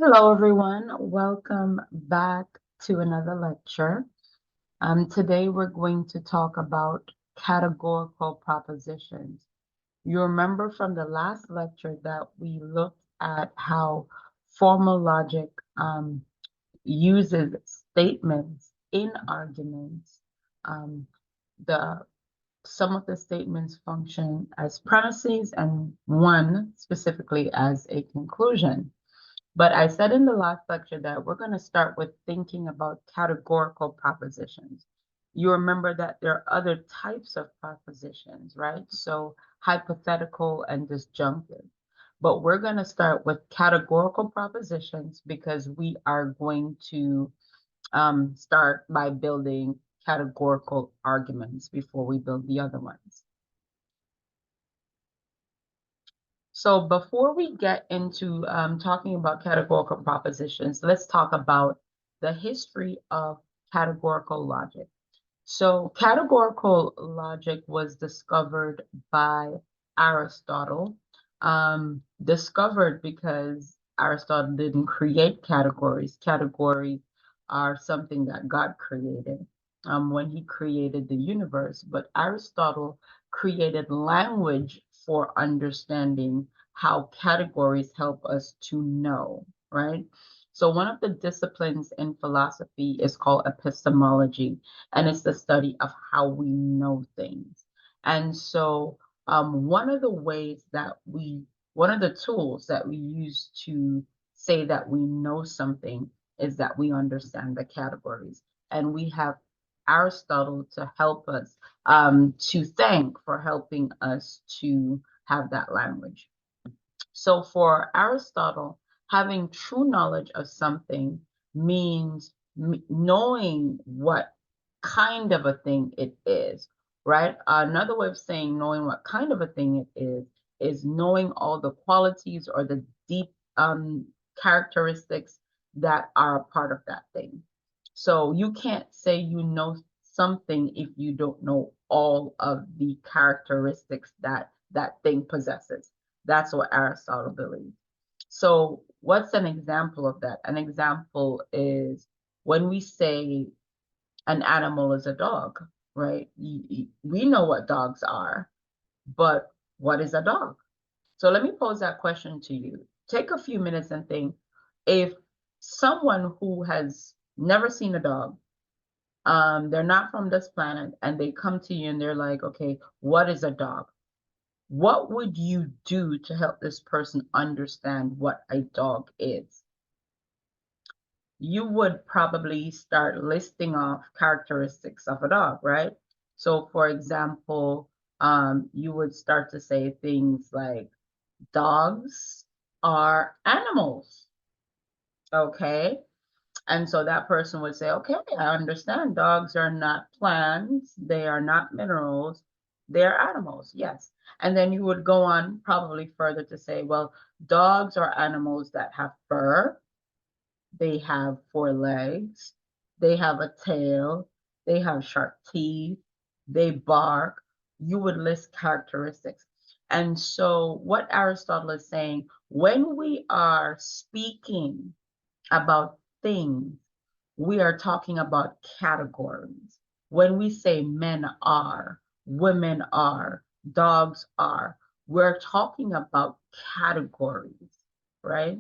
Hello, everyone. Welcome back to another lecture. Today we're going to talk about categorical propositions. You remember from the last lecture that we looked at how formal logic uses statements in arguments. Um, the Some of the statements function as premises and one specifically as a conclusion. But I said in the last lecture that we're going to start with thinking about categorical propositions. You remember that there are other types of propositions, right? So hypothetical and disjunctive. But we're going to start with categorical propositions because we are going to start by building categorical arguments before we build the other ones. So before we get into talking about categorical propositions, let's talk about the history of categorical logic. So categorical logic was discovered by Aristotle, discovered because Aristotle didn't create categories. Categories are something that God created when he created the universe. But Aristotle created language for understanding how categories help us to know, right? So one of the disciplines in philosophy is called epistemology, and it's the study of how we know things. And so one of the tools that we use to say that we know something is that we understand the categories. And we have Aristotle to help us, to thank for helping us to have that language. So for Aristotle, having true knowledge of something means knowing what kind of a thing it is, right? Another way of saying knowing what kind of a thing it is knowing all the qualities or the deep characteristics that are a part of that thing. So you can't say you know something if you don't know all of the characteristics that that thing possesses. That's what Aristotle believes. So what's an example of that? An example is when we say an animal is a dog, right? We know what dogs are, but what is a dog? So let me pose that question to you. Take a few minutes and think, if someone who has never seen a dog, they're not from this planet, and they come to you and they're like, okay, what is a dog? What would you do to help this person understand what a dog is? You would probably start listing off characteristics of a dog, right? So, for example, you would start to say things like, dogs are animals, okay? And so that person would say, okay, I understand dogs are not plants, they are not minerals, they're animals, yes. And then you would go on probably further to say, well, dogs are animals that have fur, they have four legs, they have a tail, they have sharp teeth, they bark. You would list characteristics. And so, what Aristotle is saying, when we are speaking about things, we are talking about categories. When we say men are, women are, dogs are, we're talking about categories, right?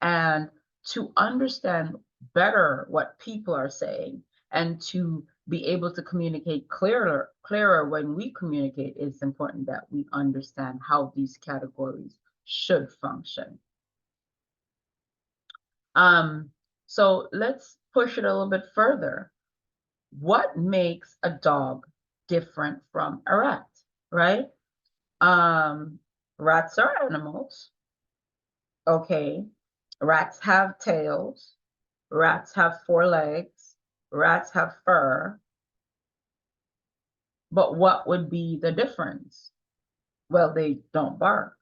And to understand better what people are saying and to be able to communicate clearer when we communicate, it's important that we understand how these categories should function. Um, so let's push it a little bit further. What makes a dog different from a rat, right? Um, Rats are animals, okay? Rats have tails, rats have four legs, rats have fur, but what would be the difference? Well, they don't bark.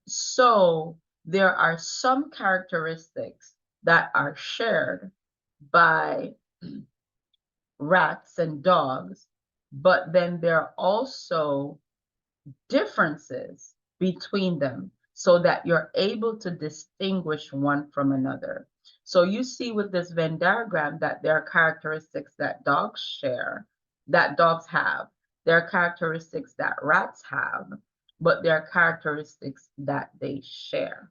So there are some characteristics that are shared by rats and dogs, but then there are also differences between them. so that you're able to distinguish one from another. So you see with this Venn diagram that there are characteristics that dogs share, that dogs have. There are characteristics that rats have, but there are characteristics that they share.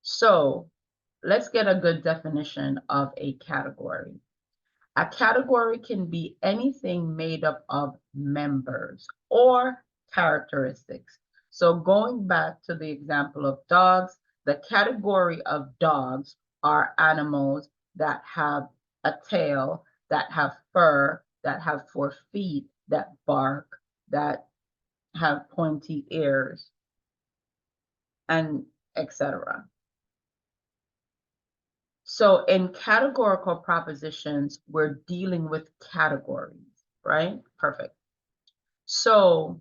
So let's get a good definition of a category. A category can be anything made up of members or characteristics. So going back to the example of dogs, the category of dogs are animals that have a tail, that have fur, that have 4 feet, that bark, that have pointy ears, and etc. So in categorical propositions, we're dealing with categories, right? Perfect. So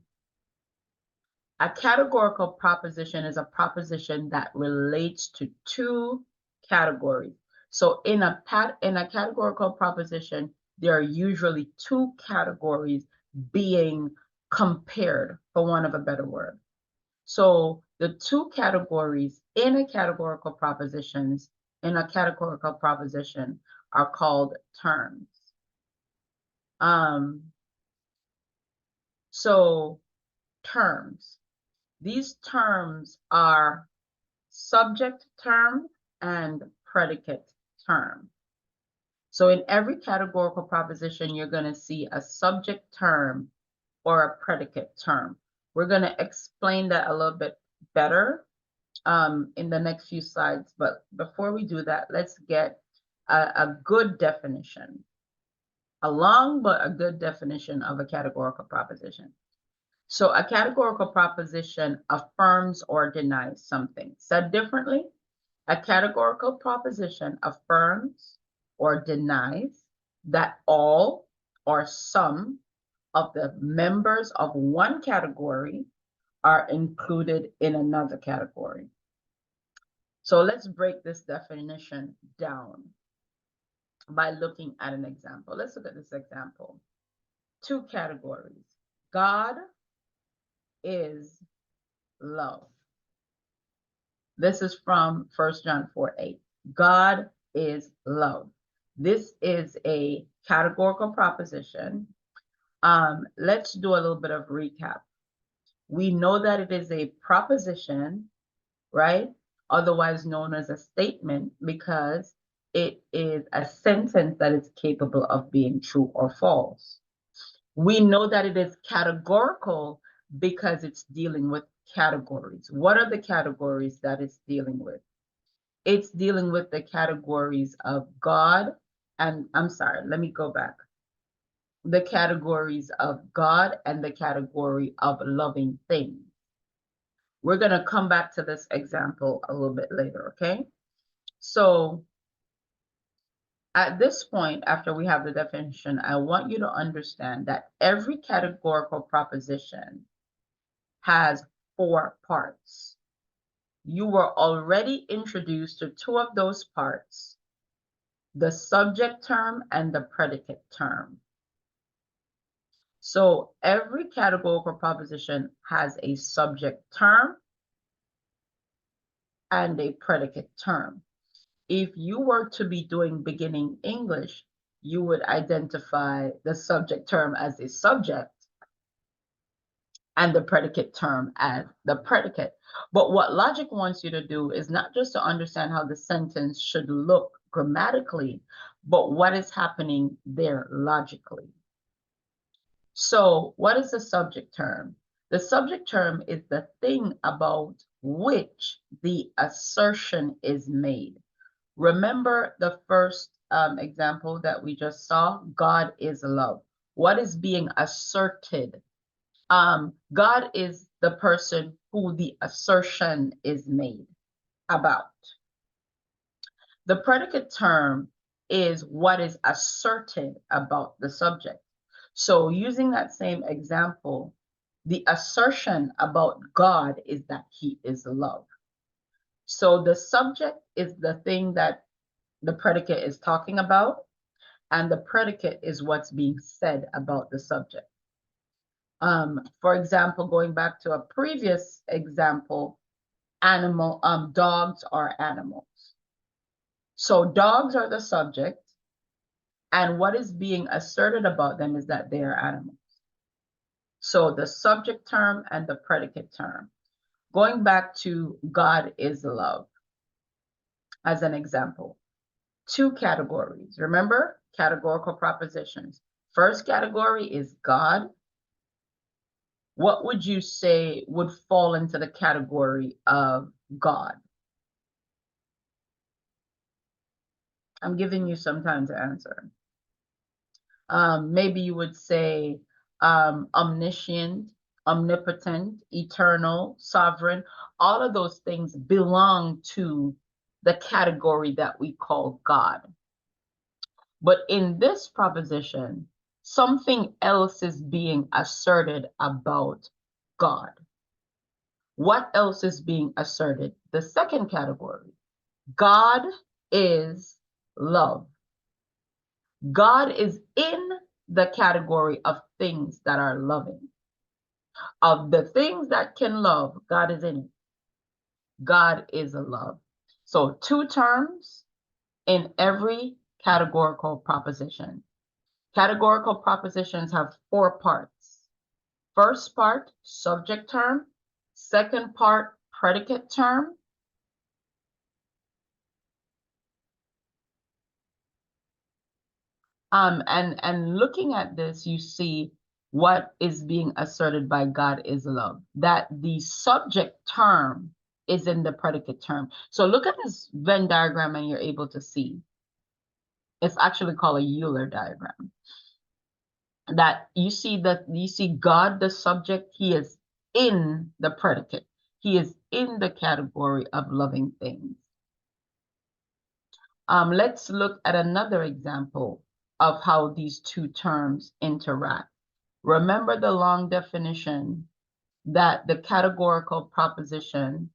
a categorical proposition is a proposition that relates to 2 categories. So in a categorical proposition, there are usually 2 categories being compared, for want of a better word. So the 2 categories in a categorical proposition are called terms. So terms. These terms are subject term and predicate term. So in every categorical proposition, you're going to see a subject term or a predicate term. We're going to explain that a little bit better in the next few slides. But before we do that, let's get a good definition, a long but a good definition of a categorical proposition. So a categorical proposition affirms or denies something. Said differently, a categorical proposition affirms or denies that all or some of the members of one category are included in another category. So let's break this definition down by looking at an example. Let's look at this example. 2 categories. God is love. This is from 1 John 4:8. God is love. This is a categorical proposition. Let's do a little bit of recap. We know that it is a proposition, right? Otherwise known as a statement, because it is a sentence that is capable of being true or false. We know that it is categorical because it's dealing with categories. What are the categories that it's dealing with? It's dealing with the categories of God, and I'm sorry, let me go back. The categories of God and the category of loving things. We're going to come back to this example a little bit later, okay? So at this point, after we have the definition, I want you to understand that every categorical proposition has 4 parts. You were already introduced to 2 of those parts, the subject term and the predicate term. So every categorical proposition has a subject term and a predicate term. If you were to be doing beginning English, you would identify the subject term as a subject and the predicate term as the predicate. But what logic wants you to do is not just to understand how the sentence should look grammatically, but what is happening there logically. So what is the subject term? The subject term is the thing about which the assertion is made. Remember the first example that we just saw? God is love. What is being asserted? God is the person who the assertion is made about. The predicate term is what is asserted about the subject. So using that same example, the assertion about God is that he is love. So the subject is the thing that the predicate is talking about, and the predicate is what's being said about the subject. For example, going back to a previous example, dogs are animals. So dogs are the subject, and what is being asserted about them is that they are animals. So the subject term and the predicate term. Going back to God is love as an example. Two categories. Remember, categorical propositions. First category is God. What would you say would fall into the category of God? I'm giving you some time to answer. Maybe you would say omniscient, omnipotent, eternal, sovereign. All of those things belong to the category that we call God. But in this proposition, something else is being asserted about God. What else is being asserted? The second category. God is love. God is in the category of things that are loving. Of the things that can love, God is in it. God is a love. So two terms in every categorical proposition. Categorical propositions have four parts. First part, subject term. Second part, predicate term. And looking at this, you see what is being asserted by God is love, that the subject term is in the predicate term. So look at this Venn diagram and you're able to see. It's actually called a Euler diagram. That you see God, the subject, he is in the predicate. He is in the category of loving things. Let's look at another example of how these two terms interact. Remember the long definition that the categorical proposition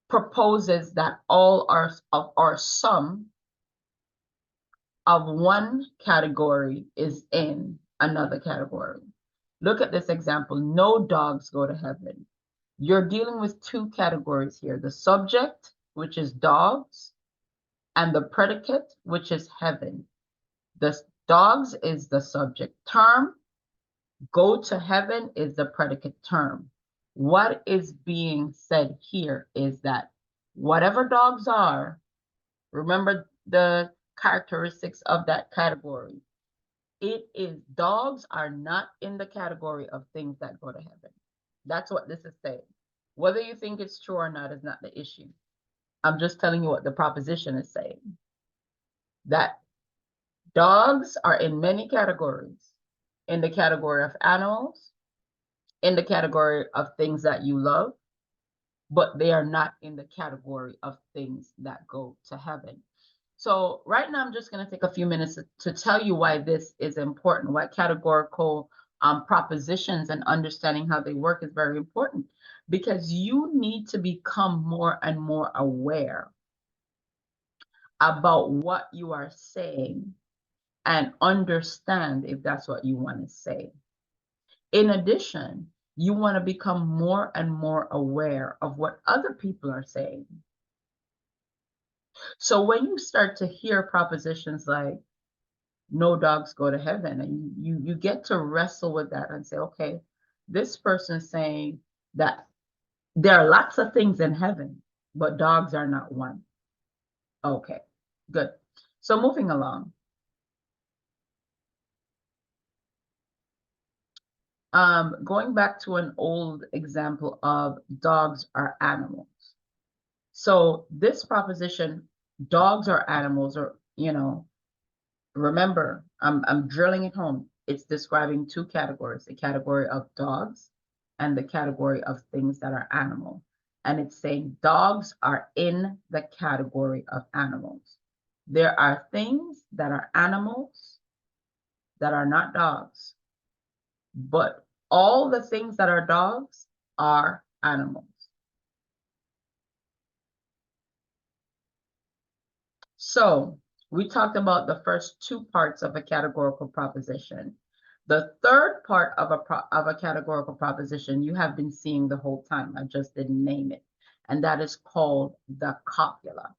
proposes that all are sum of one category is in another category. Look at this example. No dogs go to heaven. You're dealing with two categories here. The subject, which is dogs, and the predicate, which is heaven. The dogs is the subject term. Go to heaven is the predicate term. What is being said here is that whatever dogs are, remember the characteristics of that category. Dogs are not in the category of things that go to heaven. That's what this is saying. Whether you think it's true or not is not the issue. I'm just telling you what the proposition is saying. That dogs are in many categories. In the category of animals, in the category of things that you love, but they are not in the category of things that go to heaven. So right now, I'm just going to take a few minutes to tell you why this is important, why categorical propositions and understanding how they work is very important, because you need to become more and more aware about what you are saying and understand if that's what you want to say. In addition, you want to become more and more aware of what other people are saying. So when you start to hear propositions like no dogs go to heaven, and you get to wrestle with that and say, okay, this person's saying that there are lots of things in heaven, but dogs are not one. Okay, good. So moving along. Going back to an old example of dogs are animals. So this proposition, dogs are animals, or, remember, I'm drilling it home. It's describing two categories, the category of dogs and the category of things that are animal. And it's saying dogs are in the category of animals. There are things that are animals that are not dogs, but all the things that are dogs are animals. So we talked about the first two parts of a categorical proposition. The third part of a categorical proposition you have been seeing the whole time. I just didn't name it. And that is called the copula.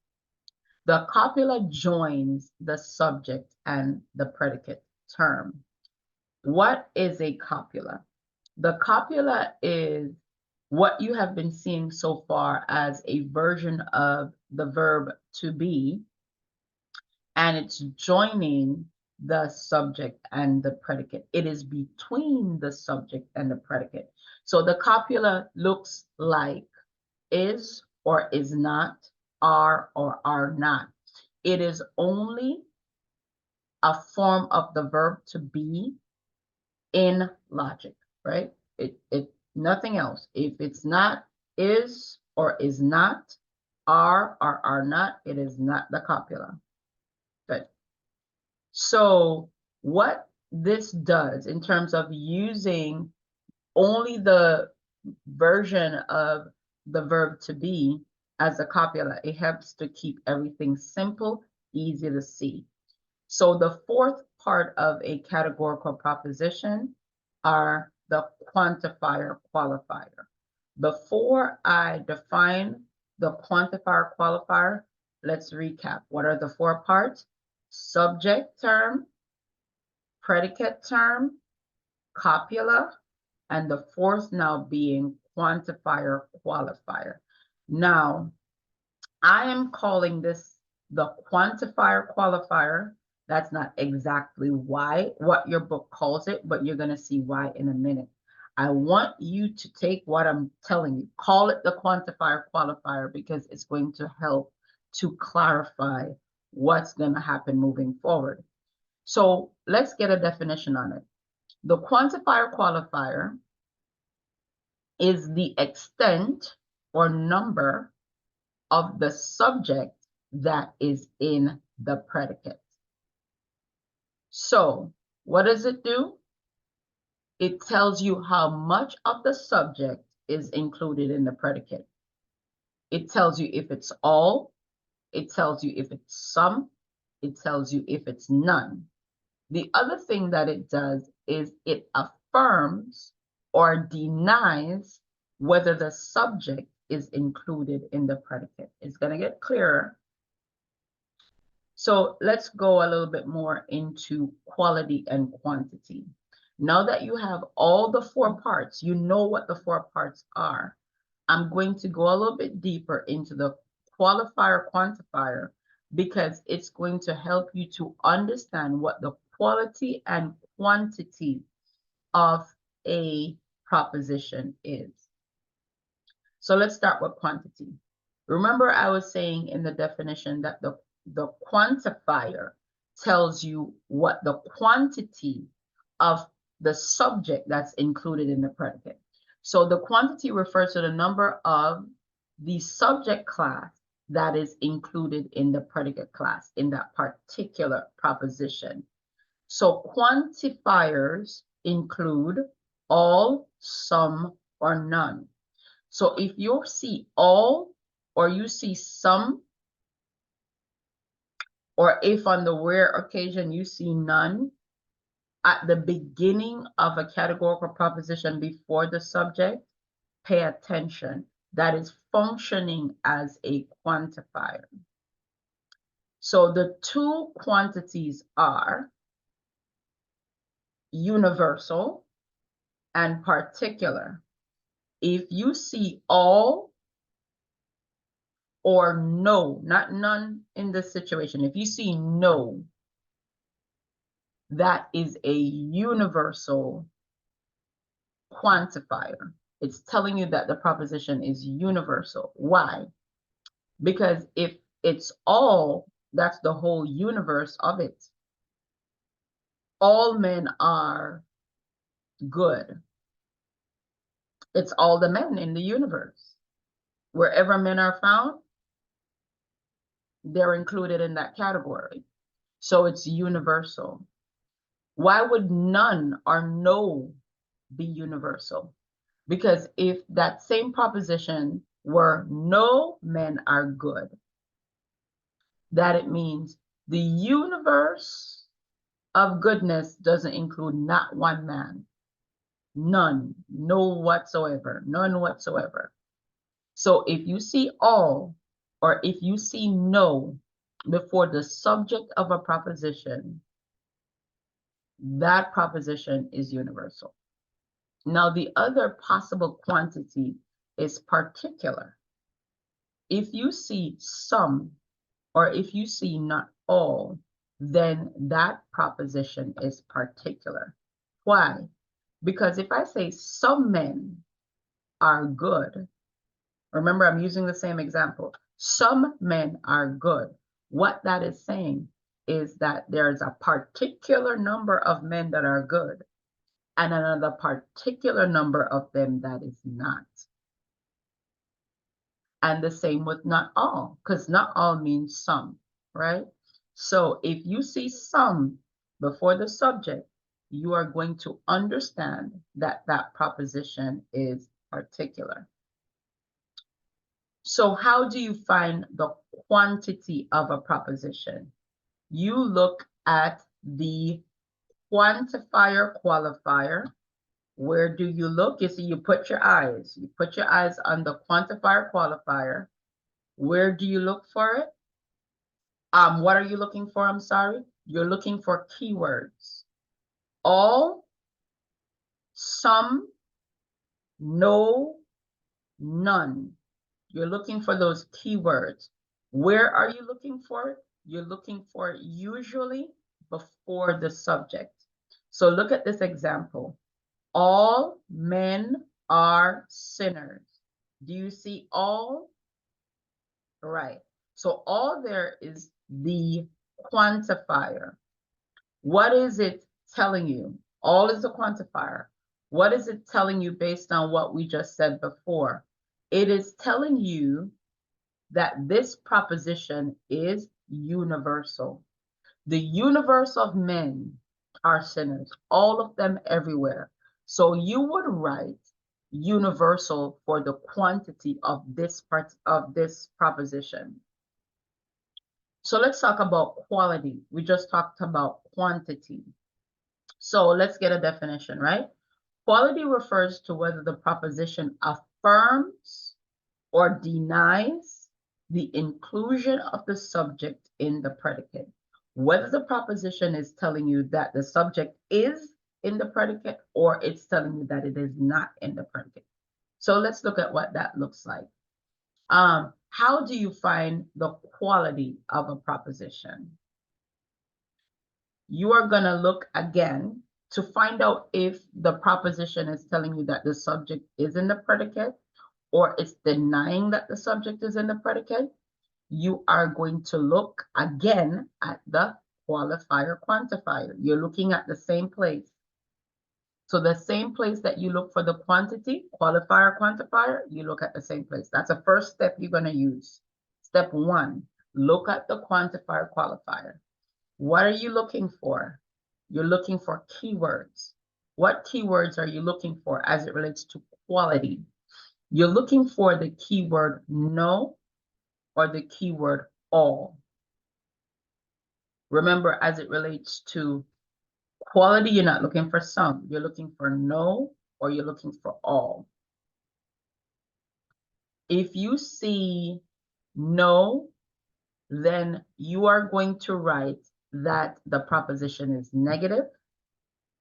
The copula joins the subject and the predicate term. What is a copula? The copula is what you have been seeing so far as a version of the verb to be, and it's joining the subject and the predicate. It is between the subject and the predicate. So the copula looks like is or is not, are or are not. It is only a form of the verb to be in logic, right? It nothing else. If it's not is or is not, are or are not, it is not the copula. Good. So what this does in terms of using only the version of the verb to be as a copula, it helps to keep everything simple, easy to see. So the fourth part of a categorical proposition are the quantifier qualifier. Before I define the quantifier qualifier, let's recap. What are the four parts? Subject term, predicate term, copula, and the fourth now being quantifier qualifier. Now, I am calling this the quantifier qualifier. That's not exactly what your book calls it, but you're going to see why in a minute. I want you to take what I'm telling you, call it the quantifier qualifier, because it's going to help to clarify what's going to happen moving forward. So let's get a definition on it. The quantifier qualifier is the extent or number of the subject that is in the predicate. So what does it do? It tells you how much of the subject is included in the predicate. It tells you if it's all, it tells you if it's some, it tells you if it's none. The other thing that it does is it affirms or denies whether the subject is included in the predicate. It's going to get clearer. So let's go a little bit more into quality and quantity. Now that you have all the four parts, you know what the four parts are. I'm going to go a little bit deeper into the qualifier quantifier, because it's going to help you to understand what the quality and quantity of a proposition is. So let's start with quantity. Remember, I was saying in the definition that the quantifier tells you what the quantity of the subject that's included in the predicate. So the quantity refers to the number of the subject class that is included in the predicate class in that particular proposition. So quantifiers include all, some, or none. So if you see all or you see some, or if on the rare occasion you see none, at the beginning of a categorical proposition before the subject, pay attention. That is functioning as a quantifier. So the two quantities are universal and particular. If you see all or no, not none in this situation, if you see no, that is a universal quantifier. It's telling you that the proposition is universal. Why? Because if it's all, that's the whole universe of it. All men are good. It's all the men in the universe. Wherever men are found, they're included in that category. So it's universal. Why would none or no be universal? Because if that same proposition were no men are good, that it means the universe of goodness doesn't include not one man. None. No whatsoever. None whatsoever. So if you see all, or if you see no before the subject of a proposition, that proposition is universal. Now, the other possible quantity is particular. If you see some, or if you see not all, then that proposition is particular. Why? Because if I say some men are good, remember I'm using the same example, some men are good. What that is saying is that there's a particular number of men that are good and another particular number of them that is not. And the same with not all, because not all means some, right? So if you see some before the subject, you are going to understand that that proposition is particular. So how do you find the quantity of a proposition? You look at the quantifier qualifier. Where do you look? You see, you put your eyes on the quantifier qualifier. Where do you look for it? What are you looking for? I'm sorry. You're looking for keywords. All, some, no, none. You're looking for those keywords. Where are you looking for it? You're looking for it usually before the subject. So look at this example. All men are sinners. Do you see all? Right. So all there is the quantifier. What is it telling you? All is a quantifier. What is it telling you based on what we just said before? It is telling you that this proposition is universal. The universe of men are sinners, all of them everywhere. So you would write universal for the quantity of this part of this proposition. So let's talk about quality. We just talked about quantity. So let's get a definition, right? Quality refers to whether the proposition affirms or denies the inclusion of the subject in the predicate. Whether the proposition is telling you that the subject is in the predicate or it's telling you that it is not in the predicate. So let's look at what that looks like. How do you find the quality of a proposition? You are going to look again to find out if the proposition is telling you that the subject is in the predicate or it's denying that the subject is in the predicate. You are going to look again at the qualifier quantifier. You're looking at the same place. So the same place that you look for the quantity, qualifier, quantifier, you look at the same place. That's the first step you're going to use. Step one, look at the quantifier, qualifier. What are you looking for? You're looking for keywords. What keywords are you looking for as it relates to quality? You're looking for the keyword no or the keyword all. Remember, as it relates to quality, you're not looking for some. You're looking for no or you're looking for all. If you see no, then you are going to write that the proposition is negative.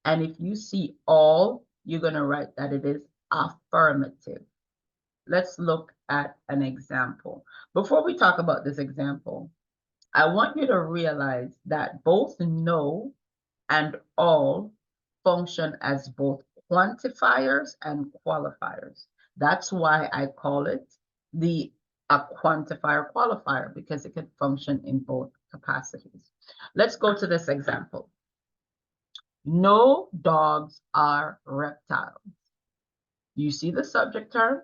And if you see all, you're going to write that it is affirmative. Let's look at an example. Before we talk about this example, I want you to realize that both no and all function as both quantifiers and qualifiers. That's why I call it a quantifier qualifier, because it can function in both capacities. Let's go to this example. No dogs are reptiles. You see the subject term,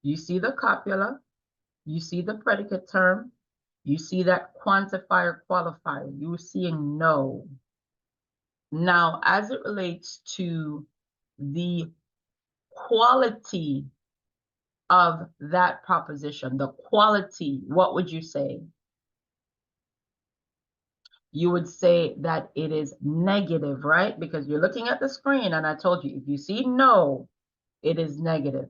you see the copula, you see the predicate term, you see that quantifier qualifier, you're seeing no. Now, as it relates to the quality of that proposition, the quality, what would you say? you would say that it is negative, right? Because you're looking at the screen and I told you, if you see no, it is negative.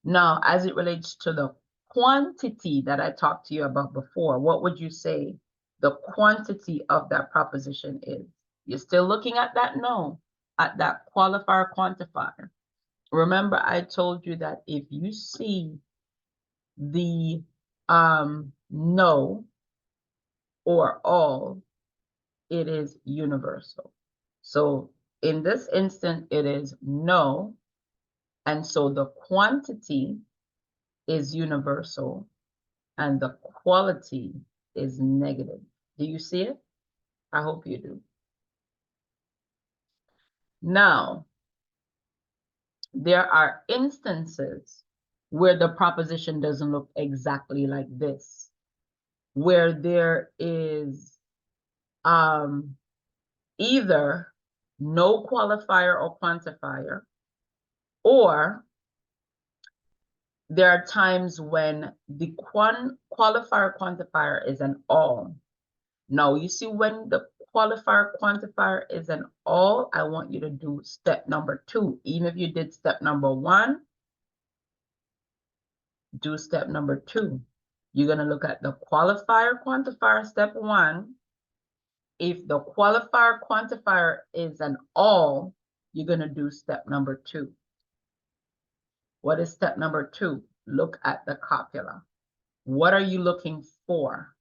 Now, as it relates to the quantity that I talked to you about before, what would you say the quantity of that proposition is? You're still looking at that no, at that qualifier quantifier. Remember, I told you that if you see the no or all, it is universal. So in this instance, it is no, and so the quantity is universal and the quality is negative. Do you see it? I hope you do. Now, there are instances where the proposition doesn't look exactly like this, where there is either no qualifier or quantifier, or there are times when the qualifier quantifier is an all. Now, you see when the qualifier quantifier is an all, I want you to do step number 2. Even if you did step number 1, do step number 2. You're going to look at the qualifier quantifier, step 1. If the qualifier quantifier is an all, you're going to do step number 2. What is step number 2? Look at the copula. What are you looking for?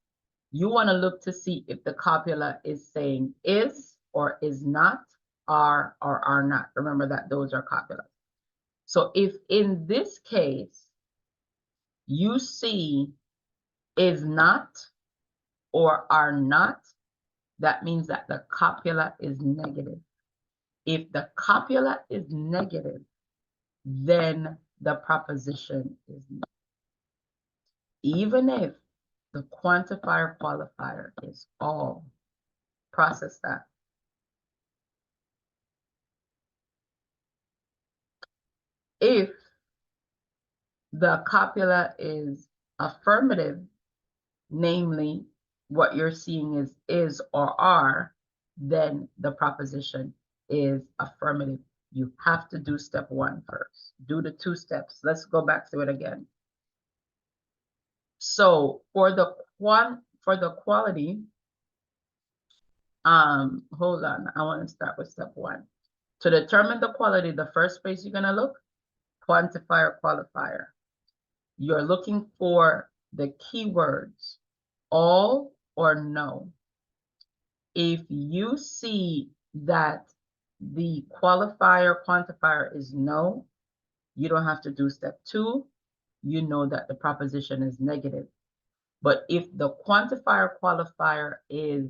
You want to look to see if the copula is saying is or is not, are or are not. Remember that those are copulas. So if in this case, you see is not or are not, that means that the copula is negative. If the copula is negative, then the proposition is not. Even if the quantifier qualifier is all. Process that. If the copula is affirmative, namely what you're seeing is or are, then the proposition is affirmative. You have to do step 1 first. Do the 2 steps. Let's go back to it again. So for the quality, hold on, I want to start with step 1. To determine the quality, the first place you're gonna look, quantifier qualifier. You're looking for the keywords all or no. If you see that the qualifier quantifier is no, you don't have to do step 2. You know that the proposition is negative. But if the quantifier qualifier is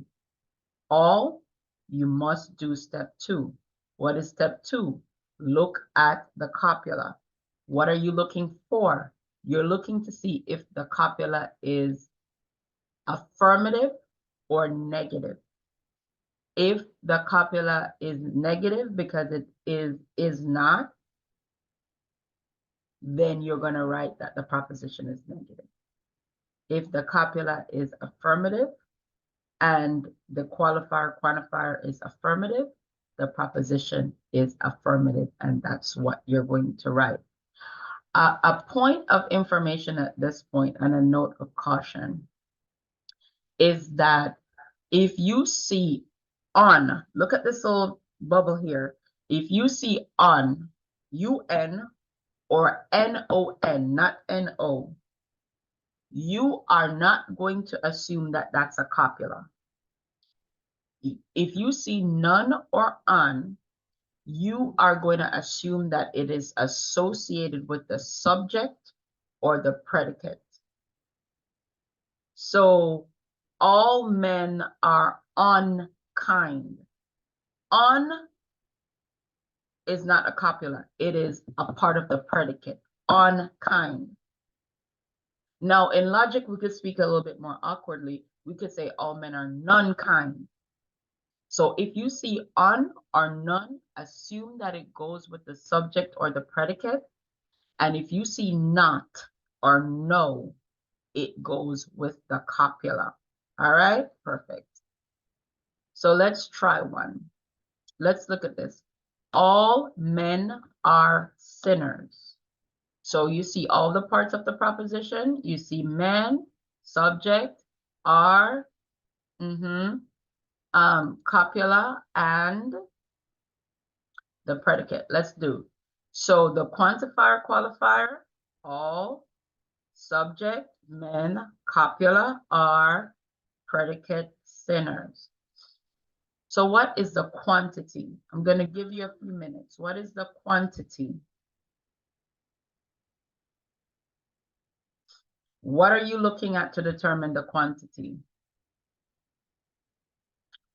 all, you must do step 2. What is step 2? Look at the copula. What are you looking for? You're looking to see if the copula is affirmative or negative. If the copula is negative because it is not, then you're going to write that the proposition is negative. If the copula is affirmative and the qualifier quantifier is affirmative, the proposition is affirmative, and that's what you're going to write. A point of information at this point and a note of caution is that if you see on, look at this little bubble here. If you see on, UN or NON, not NO, you are not going to assume that that's a copula. If you see none or on, you are going to assume that it is associated with the subject or the predicate. So all men are unkind. On is not a copula. It is a part of the predicate. Unkind. Now, in logic, we could speak a little bit more awkwardly. We could say all men are none-kind. So if you see on or none, assume that it goes with the subject or the predicate. And if you see not or no, it goes with the copula. All right, perfect. So let's try one. Let's look at this. All men are sinners. So you see all the parts of the proposition. You see men, subject, are, copula, and the predicate. Let's do. So the quantifier qualifier, all, subject, men, copula, are, predicate, sinners. So what is the quantity? I'm going to give you a few minutes. What is the quantity? What are you looking at to determine the quantity?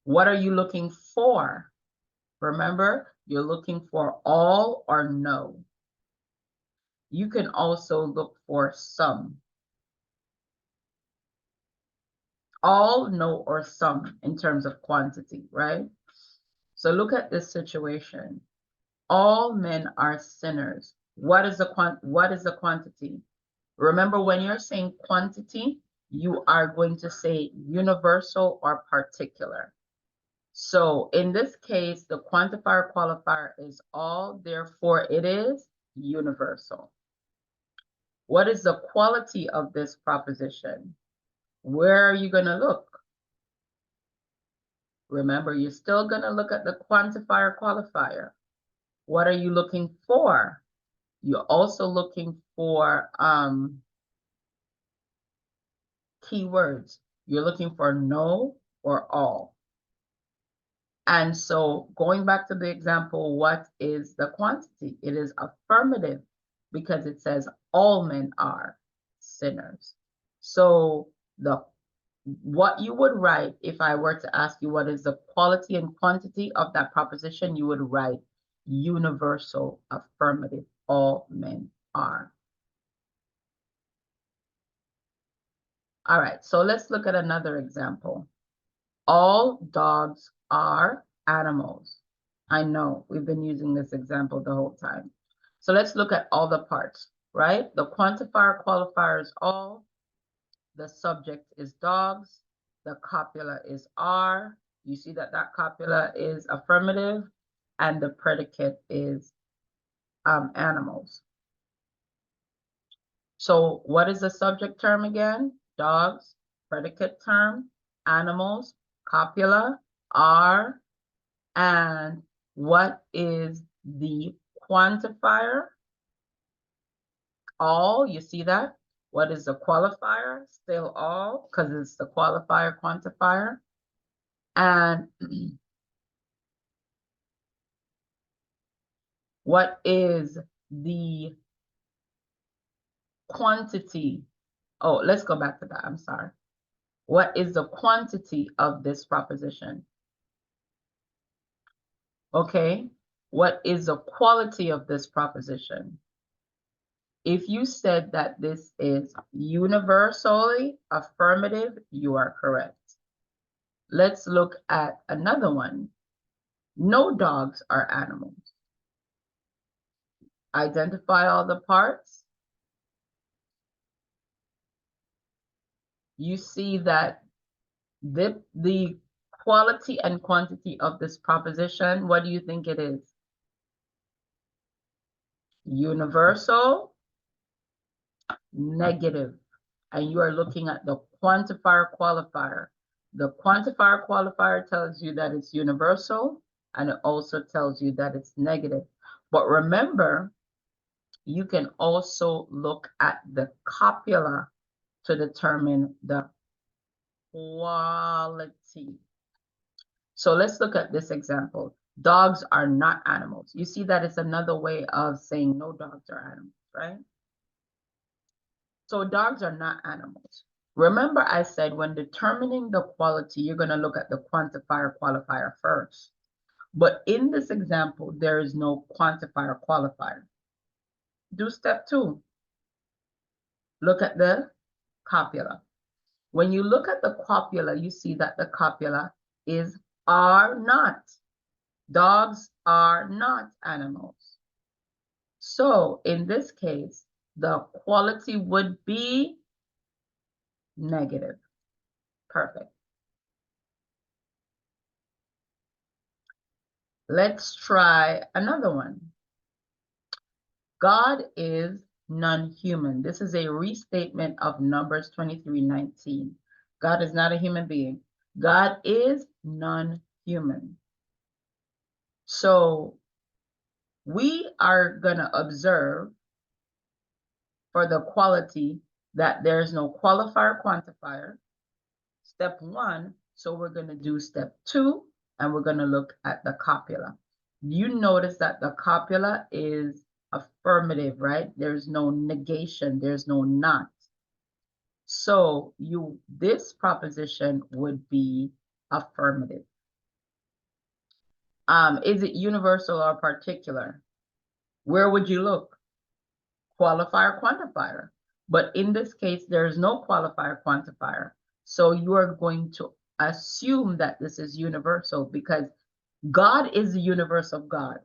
What are you looking for? Remember, you're looking for all or no. You can also look for some. All, no, or some in terms of quantity, right? So look at this situation. All men are sinners. What is the quantity? Remember, when you're saying quantity, you are going to say universal or particular. So in this case, the quantifier qualifier is all, therefore it is universal. What is the quality of this proposition? Where are you going to look? Remember, you're still going to look at the quantifier qualifier. What are you looking for? You're also looking for keywords. You're looking for no or all. And so going back to the example, what is the quantity? It is affirmative because it says all men are sinners. So what you would write if I were to ask you what is the quality and quantity of that proposition, you would write universal affirmative, all men are. All right, so let's look at another example. All dogs are animals. I know we've been using this example the whole time. So let's look at all the parts, right? The quantifier qualifier is all. The subject is dogs. The copula is are. You see that copula is affirmative, and the predicate is animals. So what is the subject term again? Dogs, predicate term, animals, copula, are, and what is the quantifier? All, you see that? What is the qualifier? Still all, because it's the qualifier quantifier. And what is the quantity? Oh, let's go back to that. I'm sorry. What is the quantity of this proposition? Okay. What is the quality of this proposition? If you said that this is universally affirmative, you are correct. Let's look at another one. No dogs are animals. Identify all the parts. You see that the quality and quantity of this proposition, what do you think it is? Universal, negative. And you are looking at the quantifier qualifier. The quantifier qualifier tells you that it's universal, and it also tells you that it's negative. But remember, you can also look at the copula to determine the quality. So let's look at this example. Dogs are not animals. You see that it's another way of saying no dogs are animals, right? So dogs are not animals. Remember I said when determining the quality, you're going to look at the quantifier qualifier first. But in this example, there is no quantifier qualifier. Do step 2. Look at the copula. When you look at the copula, you see that the copula is are not. Dogs are not animals. So in this case, the quality would be negative. Perfect. Let's try another one. God is non-human. This is a restatement of Numbers 23:19. God is not a human being. God is non-human. So we are going to observe for the quality that there's no qualifier quantifier. Step one, so we're going to do step two, and we're going to look at the copula. You notice that the copula is affirmative, right? There's no negation, there's no not. So this proposition would be affirmative. Is it universal or particular? Where would you look? Qualifier, quantifier. But in this case, there is no qualifier, quantifier. So you are going to assume that this is universal because God is the universe of God.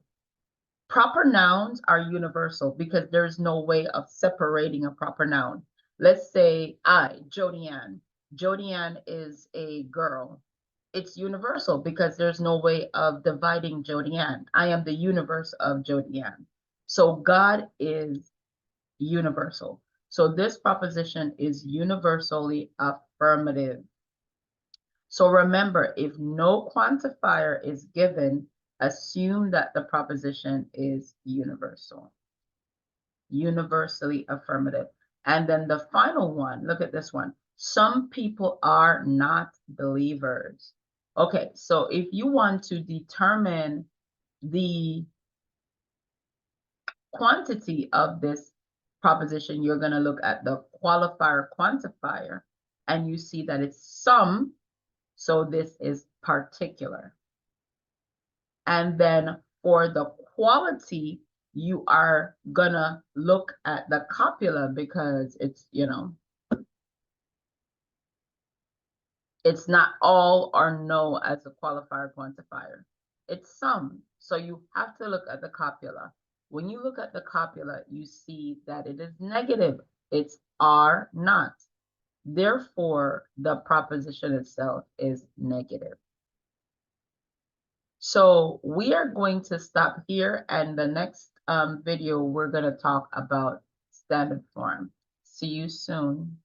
Proper nouns are universal because there's no way of separating a proper noun. Let's say Jodianne. Jodianne is a girl. It's universal because there's no way of dividing Jodianne. I am the universe of Jodianne. So God is universal. So this proposition is universally affirmative. So remember, if no quantifier is given, assume that the proposition is universal, universally affirmative. And then the final one, look at this one. Some people are not believers. Okay, so if you want to determine the quantity of this proposition, you're going to look at the qualifier quantifier, and you see that it's some, so this is particular. And then for the quality, you are going to look at the copula because it's, it's not all or no as a qualifier quantifier. It's some. So you have to look at the copula. When you look at the copula, you see that it is negative. It's are not. Therefore, the proposition itself is negative. So we are going to stop here, and the next video, we're going to talk about standard form. See you soon.